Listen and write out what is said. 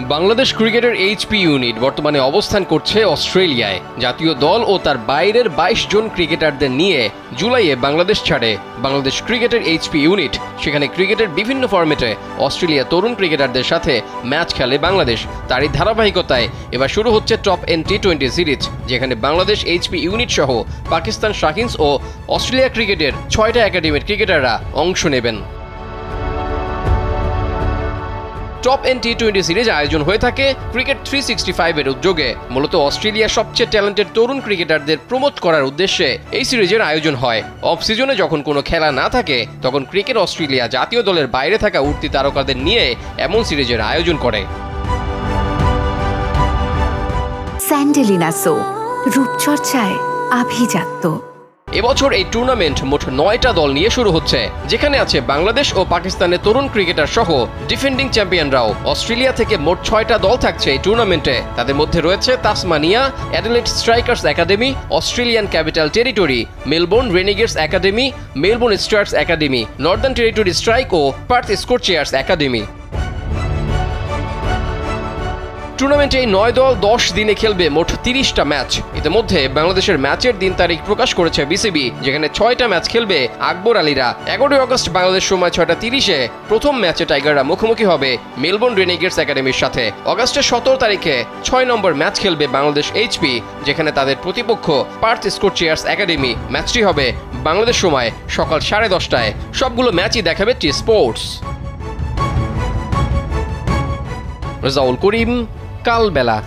বাংলাদেশ ক্রিকেটের HP unit বর্তমানে অবস্থান করছে অস্ট্রেলিয়ায়। জাতীয় দল ও তার বাইরের ২২ জন ক্রিকেটারদের নিয়ে জুলাইয়ে বাংলাদেশ ছাড়ে বাংলাদেশ ক্রিকেটের এইচপি ইউনিট। সেখানে ক্রিকেটের বিভিন্ন ফরম্যাটে অস্ট্রেলিয়া তরুণ ক্রিকেটারদের সাথে ম্যাচ খেলে বাংলাদেশ। তারই ধারাবাহিকতায় এবার শুরু হচ্ছে টপ এন টি20 সিরিজ, যেখানে বাংলাদেশ এইচপি ইউনিট সহ পাকিস্তান শাহিনস ও অস্ট্রেলিয়া ক্রিকেটের ৬টা একাডেমির ক্রিকেটাররা অংশ নেবেন। টপ এন টি20 সিরিজ আয়োজন হয়ে থাকে ক্রিকেট 365 এর উদ্যোগে। মূলত অস্ট্রেলিয়ার সবচেয়ে ট্যালেন্টেড তরুণ ক্রিকেটারদের প্রমোট করার উদ্দেশ্যে এই সিরিজের আয়োজন হয়। অফ সিজনে যখন কোনো খেলা না থাকে তখন ক্রিকেট অস্ট্রেলিয়া জাতীয় দলের বাইরে থাকা উঠতি তারকাদের নিয়ে এমন সিরিজের আয়োজন করে। স্যান্ডেলিনা সো, রূপচর্চায় আভিজাত্য। এবছর এই টুর্নামেন্ট মোট ৯টা দল নিয়ে শুরু হচ্ছে, যেখানে আছে বাংলাদেশ ও পাকিস্তানের তরুণ ক্রিকেটার সহ ডিফেন্ডিং চ্যাম্পিয়নরাও। অস্ট্রেলিয়া থেকে মোট ৬টা দল থাকছে এই টুর্নামেন্টে। তাদের মধ্যে রয়েছে Tasmania, Adelaide Strikers Academy, Australian Capital Territory, Melbourne Renegades Academy, Melbourne Stars Academy, Northern Territory Strike ও পার্থ স্কোরচিয়ার্স একাডেমি। টুর্নামেন্টে ৯ দল ১০ দিনে খেলবে মোট ৩০টা ম্যাচ। ইতিমধ্যে বাংলাদেশের ম্যাচের দিন তারিখ প্রকাশ করেছে বিসিবি, যেখানে ৬টা ম্যাচ খেলবে আকবর আলীরা। ১১ আগস্ট বাংলাদেশ সময় ৬:৩০-এ প্রথম ম্যাচে টাইগাররা মুখোমুখি হবে মেলবোর্ন রেনিগেটস একাডেমির সাথে। আগস্টের ১৭ তারিখে ৬ নম্বর ম্যাচ খেলবে বাংলাদেশ এইচপি, যেখানে তাদের প্রতিপক্ষ পার্থ স্কোরচিয়ার্স একাডেমি। ম্যাচটি হবে বাংলাদেশ সময় সকাল 10:30টায়। সবগুলো ম্যাচই দেখাবে টি স্পোর্টস। রেজাউল করিম, কালবেলা।